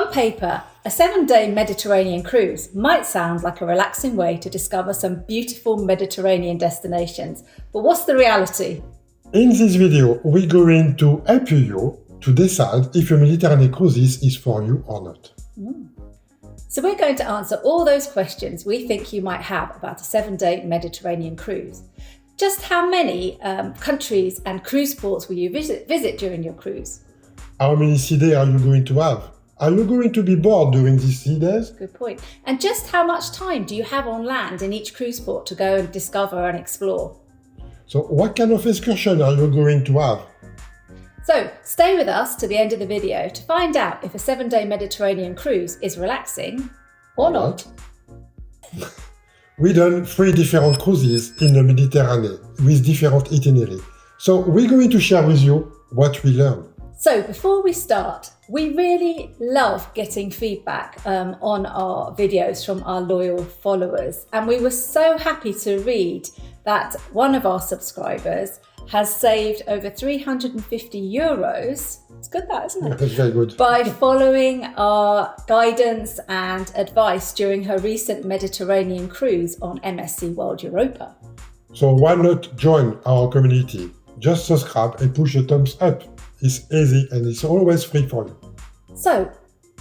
On paper, a 7-day Mediterranean cruise might sound like a relaxing way to discover some beautiful Mediterranean destinations, but what's the reality? In this video, we're going to help you to decide if a Mediterranean cruise is for you or not. So we're going to answer all those questions we think you might have about a 7-day Mediterranean cruise. Just how many countries and cruise ports will you visit during your cruise? How many sea days are you going to have? Are you going to be bored during these sea days? Good point. And just how much time do you have on land in each cruise port to go and discover and explore? So what kind of excursion are you going to have? So stay with us to the end of the video to find out if a 7-day Mediterranean cruise is relaxing or not. We done 3 different cruises in the Mediterranean with different itinerary. So we're going to share with you what we learned. So before we start, we really love getting feedback on our videos from our loyal followers. And we were so happy to read that one of our subscribers has saved over €350. It's good that, isn't it? That's very good. By following our guidance and advice during her recent Mediterranean cruise on MSC World Europa. So why not join our community? Just subscribe and push a thumbs up. It's easy and it's always free for you. So,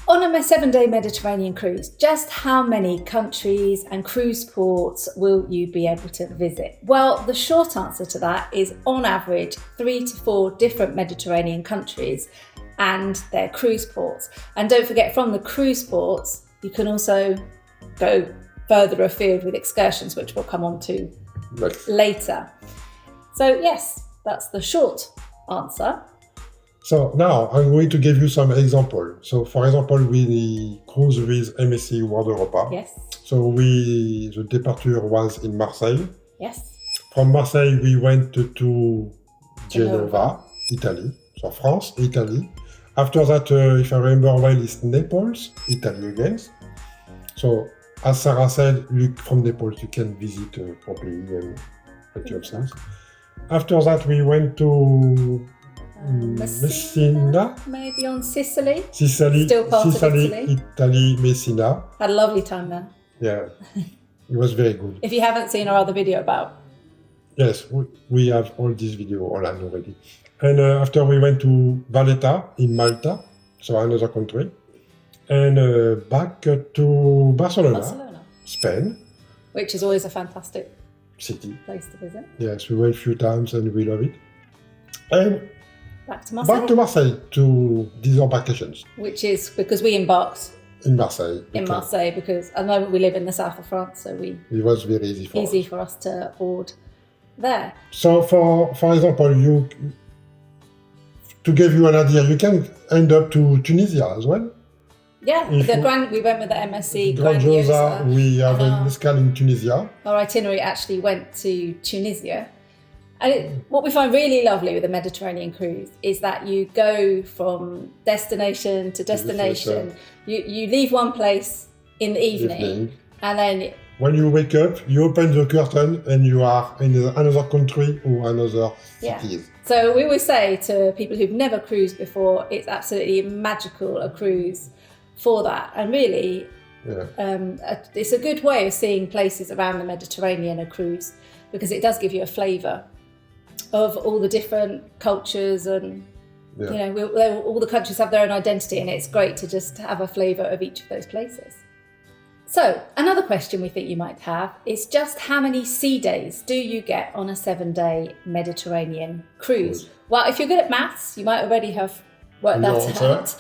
on a 7-day Mediterranean cruise, just how many countries and cruise ports will you be able to visit? Well, the short answer to that is on average 3 to 4 different Mediterranean countries and their cruise ports. And don't forget, from the cruise ports, you can also go further afield with excursions, which we'll come on to later. So yes, that's the short answer. So now I'm going to give you some examples. So for example, we cruise with MSC World Europa. Yes. So the departure was in Marseille. Yes. From Marseille, we went to Genova, Italy. So France, Italy. After that, if I remember well, it's Naples, Italy again. So as Sarah said, from Naples you can visit properly and get your sense. After that, we went to Messina, maybe on Sicily. Still part of Italy. Italy, Messina. Had a lovely time there. Yeah, it was very good. If you haven't seen our other video about. Yes, we have all this video online already. And after we went to Valletta in Malta, so another country. And back to Barcelona, Spain. Which is always a fantastic city. Place to visit. Yes, we went a few times and we love it. And back to Marseille to these vacations. Which is because we embarked in Marseille. Marseille, because at the moment we live in the south of France, so it was very easy for us to board there. So for example, to give you an idea, you can end up to Tunisia as well. Yeah, we went with the MSC Grandiosa. We have an escale in Tunisia. Our itinerary actually went to Tunisia. And what we find really lovely with the Mediterranean cruise is that you go from destination to destination. You leave one place in the evening, and then when you wake up, you open the curtain and you are in another country or another city. So we always say to people who've never cruised before, it's absolutely magical, a cruise for that. And really, it's a good way of seeing places around the Mediterranean, a cruise, because it does give you a flavour of all the different cultures and all the countries have their own identity, and it's great to just have a flavour of each of those places. So another question we think you might have is just how many sea days do you get on a 7-day Mediterranean cruise? Well, if you're good at maths, you might already have worked that out.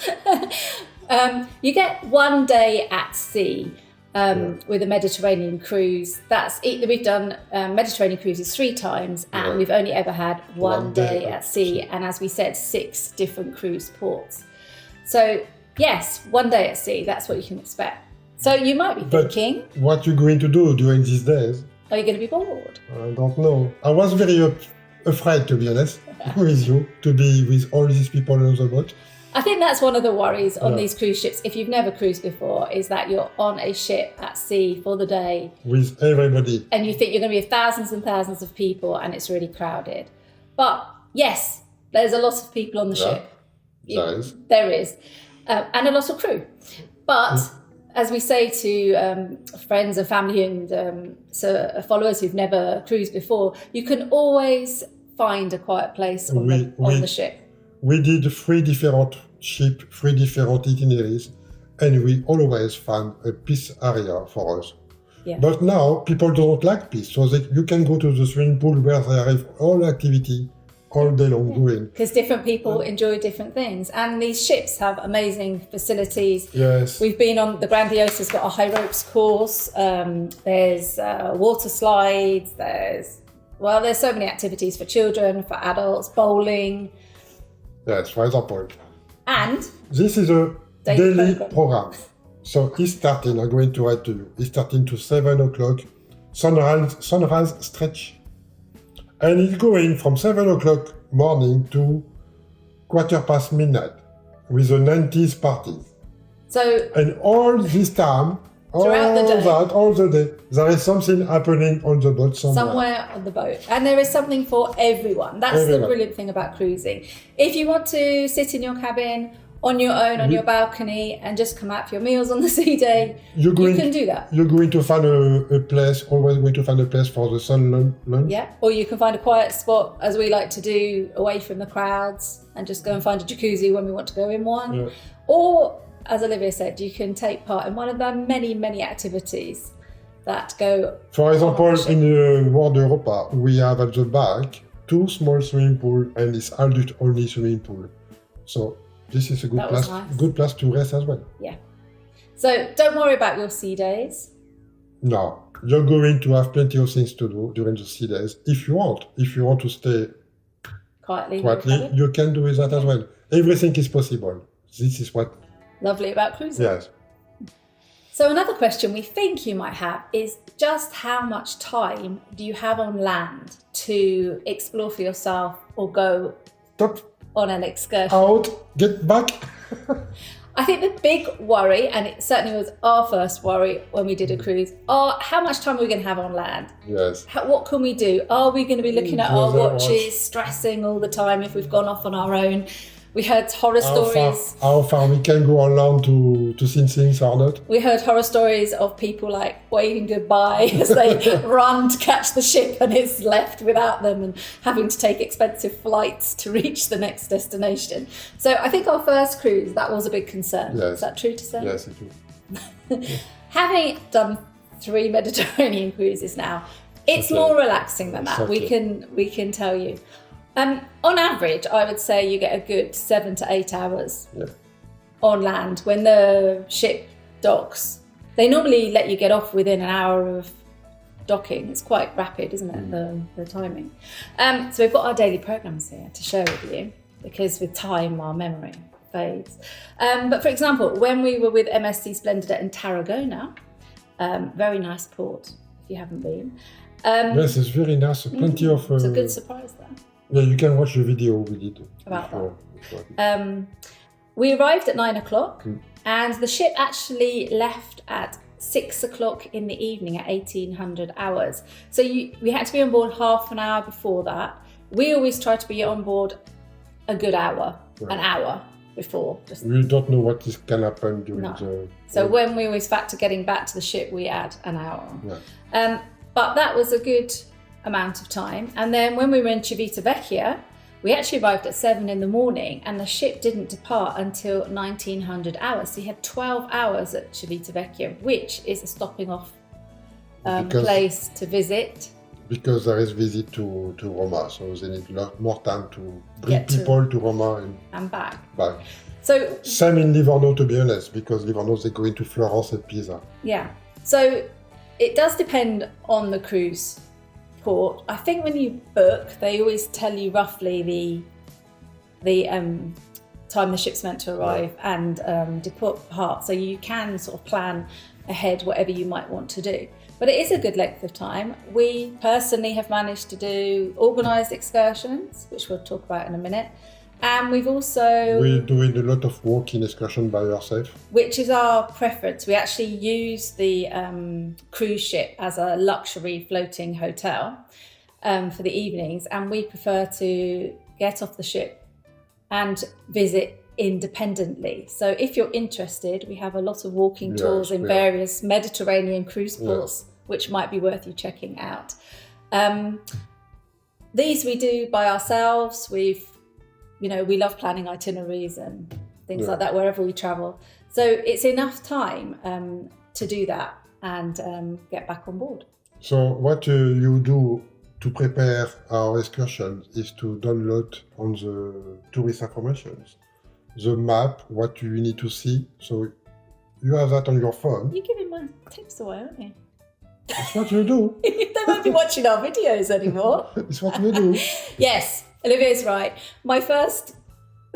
You get 1 day at sea. With a Mediterranean cruise. We've done Mediterranean cruises 3 times, and we've only ever had 1 day at sea, and as we said, 6 different cruise ports. So yes, 1 day at sea, that's what you can expect. So you might be thinking, what are you going to do during these days? Are you going to be bored? I don't know. I was very afraid, to be honest, with you, to be with all these people on the boat. I think that's one of the worries on these cruise ships, if you've never cruised before, is that you're on a ship at sea for the day. With everybody. And you think you're going to be with thousands and thousands of people and it's really crowded. But yes, there's a lot of people on the ship. There is. There is. and a lot of crew. But as we say to friends and family and followers who've never cruised before, you can always find a quiet place on the ship. We did 3 different ships, 3 different itineraries, and we always found a peace area for us. Yeah. But now people don't like peace, so you can go to the swimming pool where there is all activity all day long doing. Because different people enjoy different things, and these ships have amazing facilities. Yes. We've been on the Grandiosa's got a high ropes course. There's water slides. There's so many activities for children, for adults, bowling. Yes, for example. And this is a daily program. So it's starting, I'm going to write to you, it's starting to 7 o'clock, sunrise stretch. And it's going from 7 o'clock morning to 1:15 midnight with a 90s party. So, and all this time, all the day, there is something happening on the boat somewhere. On the boat. And there is something for everyone. That's the brilliant thing about cruising. If you want to sit in your cabin, on your own, on your balcony, and just come out for your meals on the sea day, you can do that. You're going to find a place, always going to find a place for the sun lunch. Yeah, or you can find a quiet spot, as we like to do, away from the crowds, and just go and find a jacuzzi when we want to go in one. Yeah. Or, as Olivia said, you can take part in one of the many, many activities that go. For example, in the World Europa, we have at the back 2 small swimming pools, and it's adult-only swimming pool. So this is a good place to rest as well. Yeah. So don't worry about your sea days. No, you're going to have plenty of things to do during the sea days if you want. If you want to stay quietly, you can do that as well. Everything is possible. This is what lovely about cruising. Yes. So another question we think you might have is just how much time do you have on land to explore for yourself or go on an excursion? Out, get back. I think the big worry, and it certainly was our first worry when we did a cruise, are how much time are we going to have on land? Yes. What can we do? Are we going to be looking at our watches, stressing all the time if we've gone off on our own? We heard horror stories. How far we can go on land to see things or not? We heard horror stories of people like waving goodbye as they run to catch the ship and it's left without them, and having to take expensive flights to reach the next destination. So I think our first cruise, that was a big concern. Yes. Is that true to say? Yes, it is. Having done 3 Mediterranean cruises now, it's more relaxing than that. We can tell you. On average, I would say you get a good 7 to 8 hours on land when the ship docks. They normally let you get off within an hour of docking. It's quite rapid, isn't it, the timing? So we've got our daily programmes here to share with you, because with time, our memory fades. But for example, when we were with MSC Splendida in Tarragona, very nice port, if you haven't been. Yes, it's very nice. Plenty of... It's a good surprise there. Yeah, you can watch the video we did. About that. We arrived at 9 o'clock and the ship actually left at 6 o'clock in the evening at 1800 hours. So we had to be on board half an hour before that. We always try to be on board a good hour, an hour before. We don't know what can happen during the... So when we always factor getting back to the ship, we add an hour. Yeah. But that was a good amount of time. And then when we were in Civitavecchia, we actually arrived at 7 in the morning and the ship didn't depart until 1900 hours. So you had 12 hours at Civitavecchia, which is a stopping off place to visit. Because there is visit to Roma, so they need a lot more time to bring people to Roma and back. So same in Livorno, to be honest, because Livorno they go into Florence and Pisa. Yeah, so it does depend on the cruise port. I think when you book, they always tell you roughly the time the ship's meant to arrive and depart, so you can sort of plan ahead whatever you might want to do. But it is a good length of time. We personally have managed to do organised excursions, which we'll talk about in a minute. And we're doing a lot of walking excursion by yourself, which is our preference. We actually use the cruise ship as a luxury floating hotel for the evenings, and we prefer to get off the ship and visit independently. So if you're interested, we have a lot of walking tours in various Mediterranean cruise ports, which might be worth you checking out. These we do by ourselves. We love planning itineraries and things like that wherever we travel. So it's enough time to do that and get back on board. So what you do to prepare our excursion is to download on the tourist informations, the map, what you need to see. So you have that on your phone. You're giving my tips away, aren't you? That's what you do. They won't be watching our videos anymore. It's what you do. Yes, Olivier's right. My first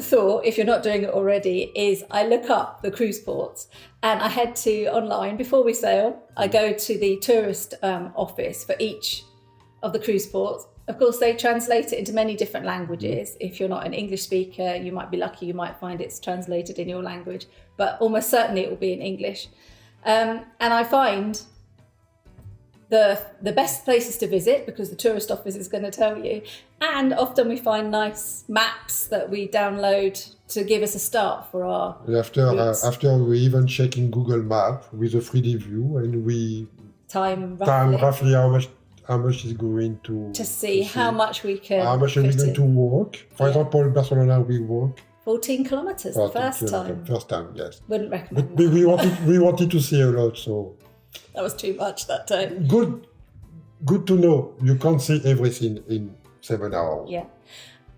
thought, if you're not doing it already, is I look up the cruise ports and I head to online before we sail. I go to the tourist office for each of the cruise ports. Of course, they translate it into many different languages. If you're not an English speaker, you might be lucky, you might find it's translated in your language, but almost certainly it will be in English. And I find the best places to visit because the tourist office is going to tell you. And often we find nice maps that we download to give us a start for our after we even check in Google Map with a 3D view and we time roughly how much is going to see how much we can. How much are we going to walk? For example, Barcelona we walk 14 kilometers the first time. First time, yes. Wouldn't recommend. But we wanted to see a lot, so that was too much that time. Good to know. You can't see everything in 7 hours. Yeah,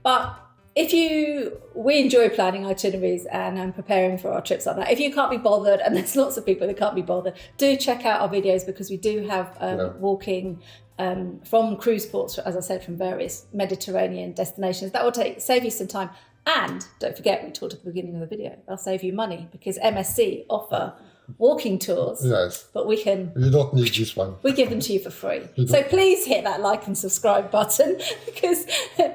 but we enjoy planning itineraries and preparing for our trips like that. If you can't be bothered, and there's lots of people that can't be bothered, do check out our videos because we do have walking from cruise ports, as I said, from various Mediterranean destinations. That will save you some time. And don't forget, we talked at the beginning of the video, they'll save you money because MSC offer walking tours. Yes. But you don't need this one. We give them to you for free. So please hit that like and subscribe button because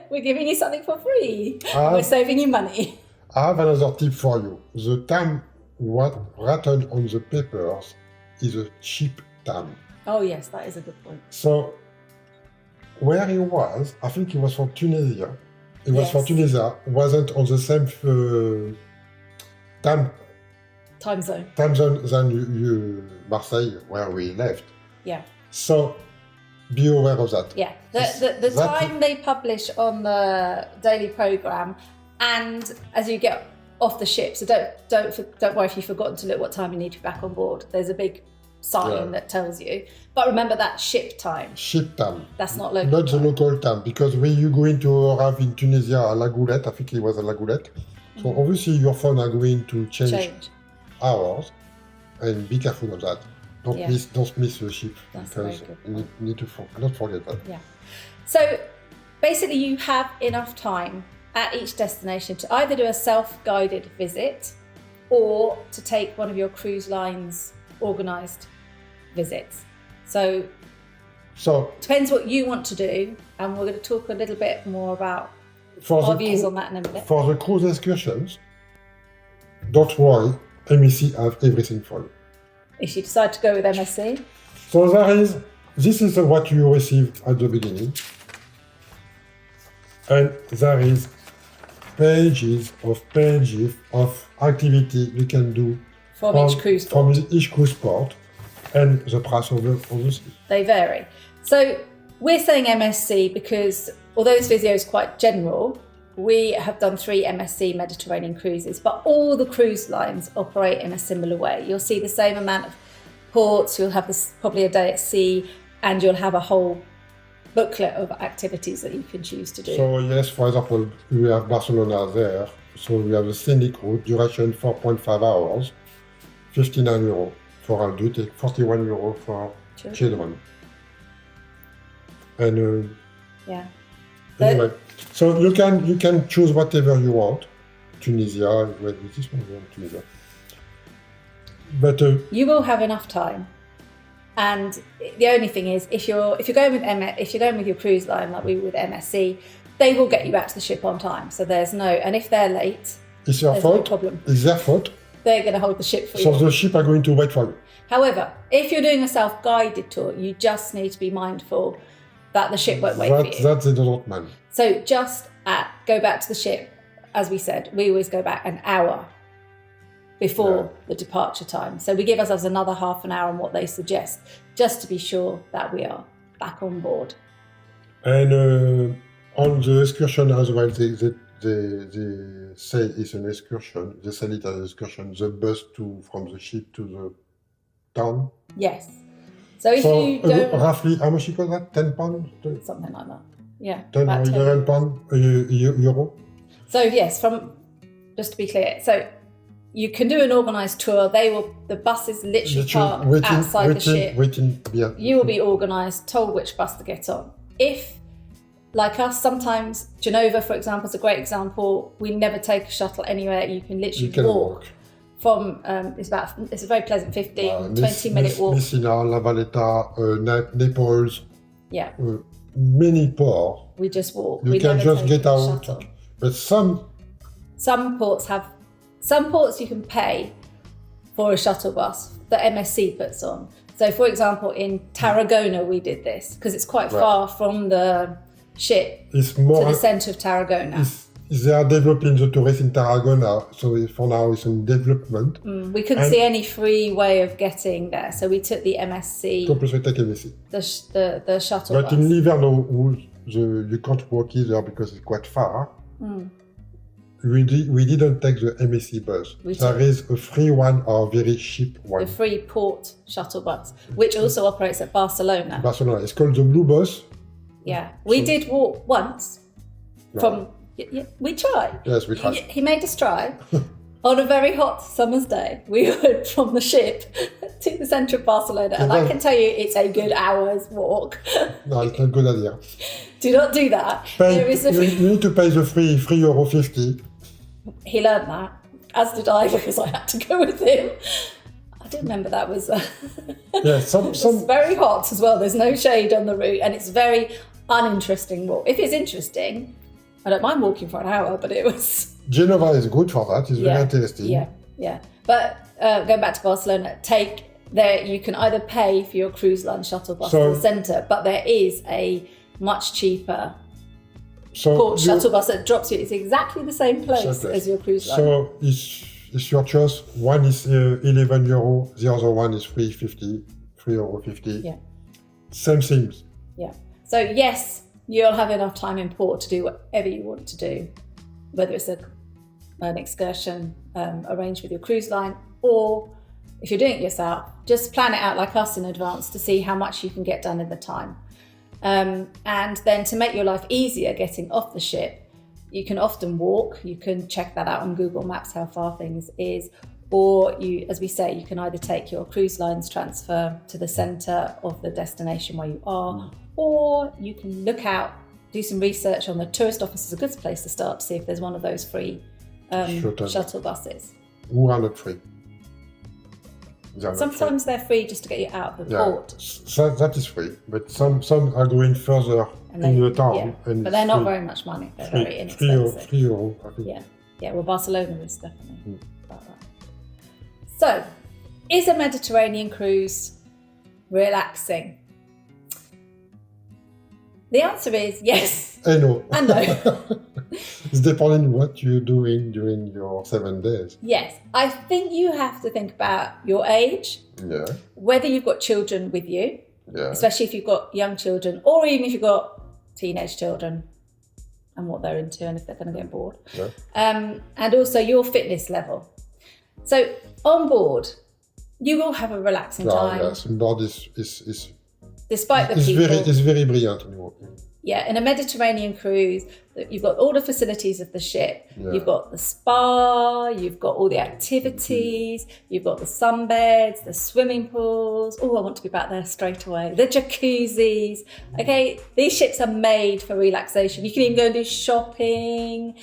we're giving you something for free. We're saving you money. I have another tip for you. The time what written on the papers is a cheap time. Oh yes, that is a good point. So where he was, I think it was for Tunisia. It was for Tunisia, wasn't on the same time zone than Marseille, where we left. Yeah. So be aware of that. Yeah. The time they publish on the daily programme, and as you get off the ship, so don't worry if you've forgotten to look what time you need to be back on board. There's a big sign that tells you. But remember that ship time. Ship time. That's not local. Not the local time, because when you going to arrive in Tunisia, a La Goulette, I think it was a La Goulette. So obviously your phone are going to change hours, and be careful of that. Don't miss the ship. That's because you need to not forget that. Yeah. So basically you have enough time at each destination to either do a self-guided visit or to take one of your cruise lines organised visits. So depends what you want to do, and we're going to talk a little bit more about our views on that in a minute. For the cruise excursions, don't worry, MSC have everything for you. If you decide to go with MSC. So this is what you received at the beginning. And there is pages of activity you can do from each cruise port. And the price of obviously. They vary. So we're saying MSC because although this video is quite general, we have done 3 MSC Mediterranean cruises, but all the cruise lines operate in a similar way. You'll see the same amount of ports, you'll have probably a day at sea, and you'll have a whole booklet of activities that you can choose to do. So yes, for example, we have Barcelona there. So we have a scenic route, duration 4.5 hours, 59 euros for adult, 41 euros for children. And anyway, so you can choose whatever you want. Tunisia, this one, Tunisia. But you will have enough time. And the only thing is, if you're going with your cruise line like we were with MSC, they will get you back to the ship on time. So there's and if they're late, it's your fault. No problem. It's their fault. They're going to hold the ship for you. So the ship are going to wait for you. However, if you're doing a self-guided tour, you just need to be mindful that the ship won't wait for you. That's the development. So just go back to the ship as we said, we always go back an hour before the departure time. So we give ourselves another half an hour on what they suggest, just to be sure that we are back on board. And on the excursion as well, they say it's an excursion. They sell it as an excursion. The bus from the ship to the town. Yes. So if you don't... roughly, how much you call that? 10 pounds? Something like that. Yeah. 10 or 11 pounds euro? So yes, just to be clear, so you can do an organised tour. The buses literally park outside the ship. You will be organised, told which bus to get on. If, like us, sometimes Genova, for example, is a great example. We never take a shuttle anywhere. You can literally walk. From it's a very pleasant 20-minute walk. Messina, La Valletta, Naples. Yeah. Many ports. We just walk. You can just get out. Shuttle. But some ports you can pay for a shuttle bus that MSC puts on. So, for example, in Tarragona we did this because it's quite far from the ship to the centre of Tarragona. They are developing the tourist in Tarragona, so for now it's in development. We couldn't see any free way of getting there, so we took the MSC. The shuttle but bus. But in Livorno, you can't walk either because it's quite far. We didn't take the MSC bus. There is a free one or a very cheap one. The free port shuttle bus, which also operates at Barcelona. Barcelona. It's called the Blue Bus. Yeah. We did walk once from... Yeah, we tried. Yes, we tried. He made us try. On a very hot summer's day, we went from the ship to the centre of Barcelona, and I can tell you it's a good hour's walk. No, it's not a good idea. Do not do that. You need to pay the free €3.50. He learned that, as did I, because I had to go with him. I do remember that was it's very hot as well. There's no shade on the route, and it's very uninteresting walk. If it's interesting, I don't mind walking for an hour, but it was... Genova is good for that. It's very interesting. Yeah. But going back to Barcelona, you can either pay for your cruise line shuttle bus to the centre, but there is a much cheaper port shuttle bus that drops you. It's exactly the same place as your cruise line. So it's your choice. One is €11, the other one is €3.50. Yeah. Same things. Yeah. So yes, you'll have enough time in port to do whatever you want to do, whether it's an excursion arranged with your cruise line, or if you're doing it yourself, just plan it out like us in advance to see how much you can get done in the time. And then to make your life easier getting off the ship, you can often walk. You can check that out on Google Maps how far things is, or as we say, you can either take your cruise line's transfer to the centre of the destination where you are, or you can look out, do some research on the tourist office. Is a good place to start to see if there's one of those free shuttle buses. Who are not free? Sometimes they're free just to get you out of the port. That is free, but some are going further in the town. Yeah. But they're not very much money. They're very inexpensive. €3, I think. Yeah. Well, Barcelona is definitely about that. So, is a Mediterranean cruise relaxing? The answer is yes. I know. And no. It's depending what you're doing during your 7 days. Yes. I think you have to think about your age. Yeah. Whether you've got children with you. Yeah. Especially if you've got young children, or even if you've got teenage children and what they're into and if they're going to get bored. Yeah. And also your fitness level. So on board, you will have a relaxing time. Yes, on board is despite the people. It's very brilliant in walking. Yeah, in a Mediterranean cruise, you've got all the facilities of the ship. Yeah. You've got the spa, you've got all the activities, you've got the sunbeds, the swimming pools. Oh, I want to be back there straight away. The jacuzzis. Okay, these ships are made for relaxation. You can even go and do shopping.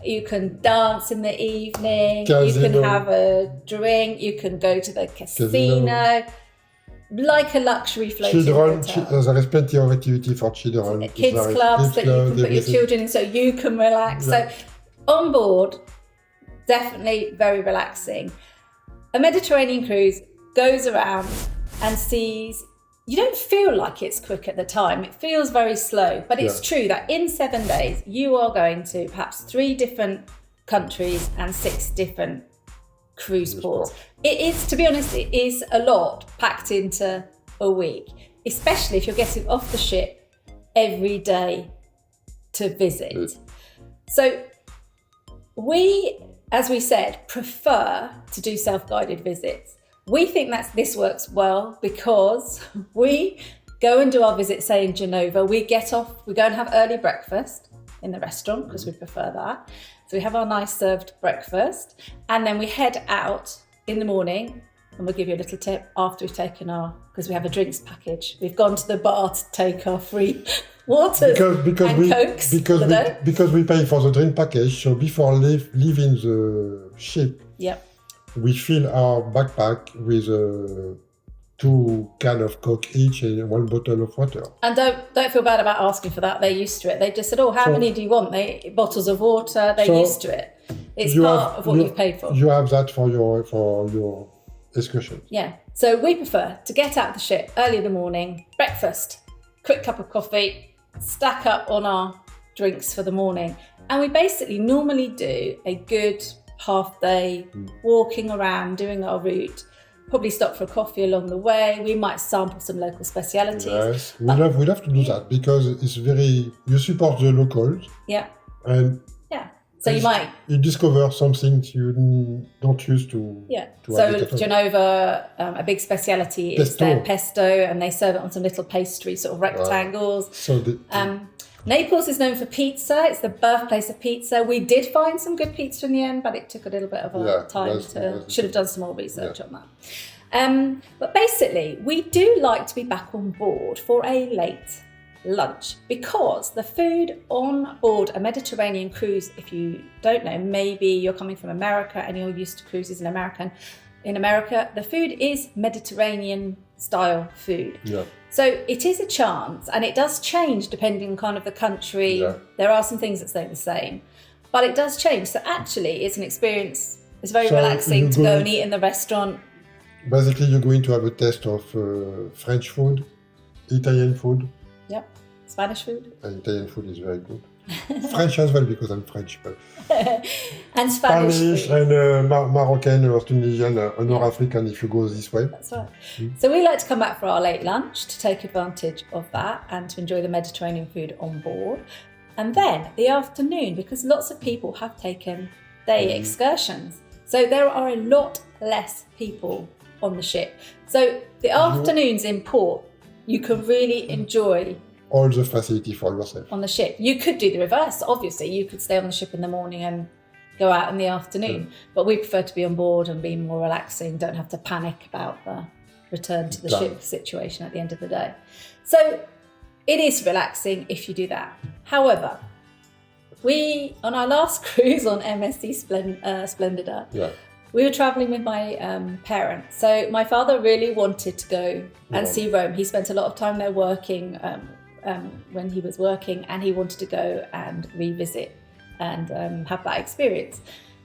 You can dance in the evening. Casino. You can have a drink. You can go to the casino. Like a luxury floating hotel. There is plenty of activity for children. Kids clubs that you can put your children in so you can relax. Yeah. So on board, definitely very relaxing. A Mediterranean cruise goes around and sees, you don't feel like it's quick at the time. It feels very slow, but it's true that in 7 days, you are going to perhaps 3 different countries and 6 different cruise ports. It is, to be honest, it is a lot packed into a week, especially if you're getting off the ship every day to visit. So we, as we said, prefer to do self-guided visits. We think this works well because we go and do our visit, say in Genova, we get off, we go and have early breakfast in the restaurant because we prefer that. So we have our nice served breakfast and then we head out in the morning, and we'll give you a little tip after we've taken because we have a drinks package. We've gone to the bar to take our free waters and Cokes because we pay for the drink package. So before leaving the ship, we fill our backpack with 2 cans of Coke each and 1 bottle of water. And don't feel bad about asking for that. They're used to it. They just said, how many do you want? Bottles of water. They're used to it. It's part of what you've paid for. You have that for your excursion. Yeah. So we prefer to get out of the ship early in the morning, breakfast, quick cup of coffee, stack up on our drinks for the morning. And we basically normally do a good half day walking around, doing our route. Probably stop for a coffee along the way. We might sample some local specialities. Yes, we'd have to do that because it's you support the locals. Yeah. And so you discover something you don't used to. Yeah. So Genova, a big speciality is their pesto, and they serve it on some little pastry sort of rectangles. Naples is known for pizza. It's the birthplace of pizza. We did find some good pizza in the end, but it took a little bit of time should have done some more research on that. But basically, we do like to be back on board for a late lunch because the food on board a Mediterranean cruise, if you don't know, maybe you're coming from America and you're used to cruises in America. In America, the food is Mediterranean style food. Yeah. So it is a chance, and it does change depending on kind of the country. Yeah. There are some things that stay the same, but it does change. So actually, it's an experience. It's very relaxing to go and eat in the restaurant. Basically, you're going to have a taste of French food, Italian food. Yep, Spanish food. And Italian food is very good. French as well because I'm French, but and Spanish and Moroccan or Tunisian or North African if you go this way. That's right. So we like to come back for our late lunch to take advantage of that and to enjoy the Mediterranean food on board. And then the afternoon, because lots of people have taken day excursions, so there are a lot less people on the ship. So the afternoons in port, you can really enjoy all the facility for yourself. On the ship. You could do the reverse, obviously. You could stay on the ship in the morning and go out in the afternoon. Yeah. But we prefer to be on board and be more relaxing, don't have to panic about the return to the ship situation at the end of the day. So it is relaxing if you do that. However, on our last cruise on MSC Splendida, we were travelling with my parents. So my father really wanted to go and see Rome. He spent a lot of time there working when he was working, and he wanted to go and revisit and have that experience.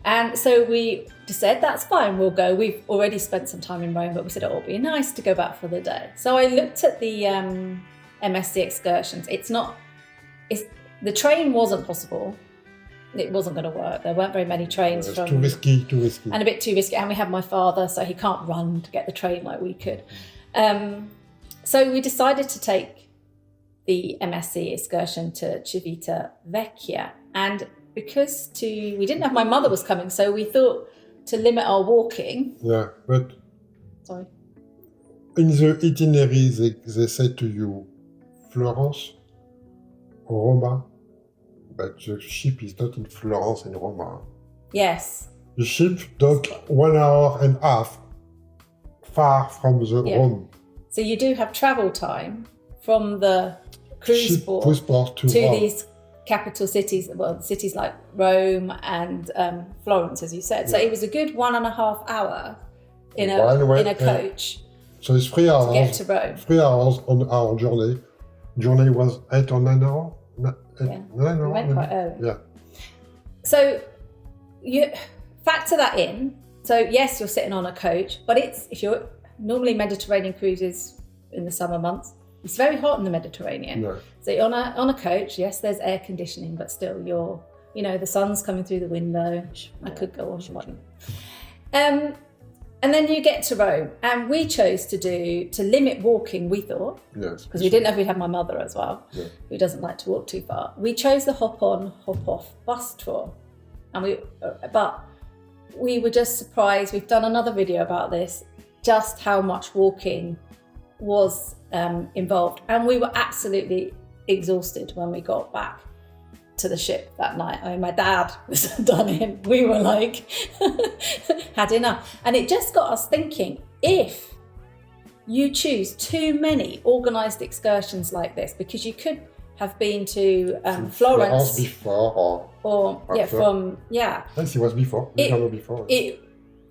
And so we just said, that's fine, we'll go. We've already spent some time in Rome, but we said, it would be nice to go back for the day. So I looked at the MSC excursions. The train wasn't possible. It wasn't going to work. There weren't very many trains. It's too risky. And a bit too risky. And we had my father, so he can't run to get the train like we could. So we decided to take the MSC excursion to Civita Vecchia. And because we didn't know my mother was coming, so we thought to limit our walking. Yeah, but... Sorry. In the itinerary, they said to you, Florence or Roma, but the ship is not in Florence and Roma. Yes. The ship took 1 hour and a half far from the Rome. So you do have travel time from the cruise port to these capital cities, cities like Rome and Florence, as you said. So it was a good 1.5 hour in a coach. So it's 3 hours to get to Rome. 3 hours on our journey. Journey was 8 or 9 hours. 9 hours. We went quite early. Yeah. So you factor that in. So yes, you're sitting on a coach, but if you're normally Mediterranean cruises in the summer months, it's very hot in the Mediterranean. No. So you're on a coach. Yes, there's air conditioning, but still you're You know, the sun's coming through the window. I could go on one. And then you get to Rome, and we chose to limit walking, we thought. Yes. Because we didn't know if we'd have my mother as well, who doesn't like to walk too far. We chose the hop on, hop off bus tour. But we were just surprised. We've done another video about this, just how much walking was involved. And we were absolutely exhausted when we got back to the ship that night. I mean, my dad was done in. We were like, had enough. And it just got us thinking, if you choose too many organised excursions like this, because you could have been to Florence before or after. Yes, it was before.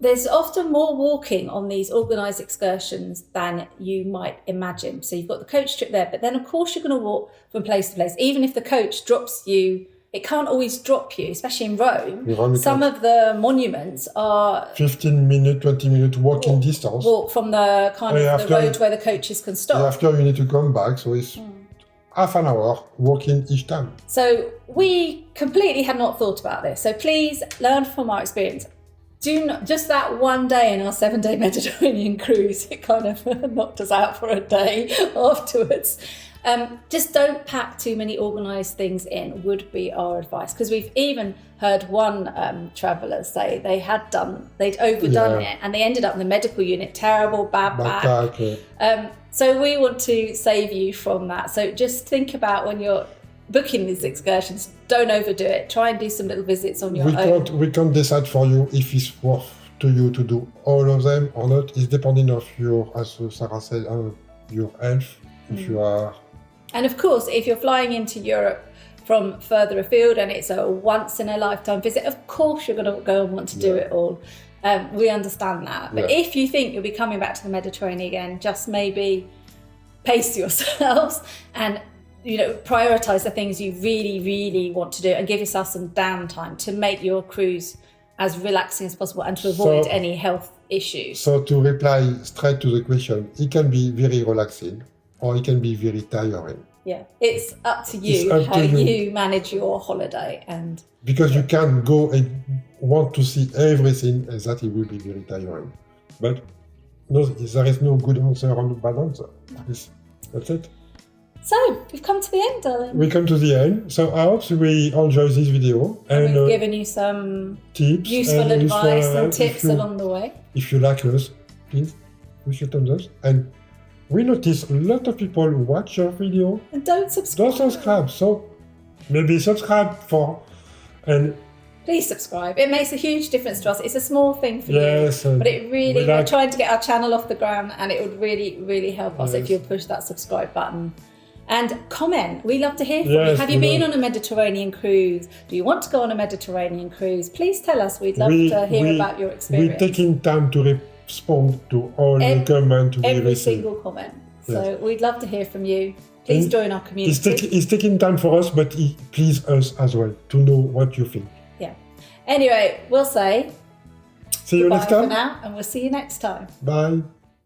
There's often more walking on these organised excursions than you might imagine. So you've got the coach trip there, but then of course you're going to walk from place to place. Even if the coach drops you, it can't always drop you, especially in Rome. Some of the monuments are 15-minute, 20-minute walking distance. Walk from the the road where the coaches can stop. After you need to come back, so it's half an hour walking each time. So we completely had not thought about this. So please learn from our experience. Do not, just that one day in our 7-day Mediterranean cruise, it kind of knocked us out for a day afterwards. Just don't pack too many organised things in, would be our advice. Because we've even heard one traveller say they'd overdone it, and they ended up in the medical unit, terrible, bad back. So we want to save you from that. So just think about when you're booking these excursions, don't overdo it. Try and do some little visits on your own. We can't decide for you if it's worth to you to do all of them or not. It's depending of your, as Sarah said, your health, if you are. And of course, if you're flying into Europe from further afield and it's a once in a lifetime visit, of course you're going to go and want to do it all. We understand that. But if you think you'll be coming back to the Mediterranean again, just maybe pace yourselves and prioritise the things you really, really want to do and give yourself some downtime to make your cruise as relaxing as possible and to avoid any health issues. So to reply straight to the question, it can be very relaxing or it can be very tiring. Yeah, it's up to you how you manage your holiday. And because you can go and want to see everything and that it will be very tiring. But no, there is no good answer or no bad answer. That's it. So, we've come to the end, darling. We come to the end. So, I hope we enjoy this video. And we've given you some tips, useful advice and tips along the way. If you like us, please push your thumbs up. And we notice a lot of people watch your video and don't subscribe. So, maybe subscribe and please subscribe. It makes a huge difference to us. It's a small thing for you, but it really, we're trying to get our channel off the ground, and it would really, really help us if you'll push that subscribe button. And comment. We love to hear from you. Have you been on a Mediterranean cruise? Do you want to go on a Mediterranean cruise? Please tell us. We'd love to hear about your experience. We're taking time to respond to all the comments. Every single comment. So we'd love to hear from you. Please join our community. It's taking time for us, but it pleases us as well to know what you think. Yeah. Anyway, we'll say see you next time. Bye for now, and we'll see you next time. Bye.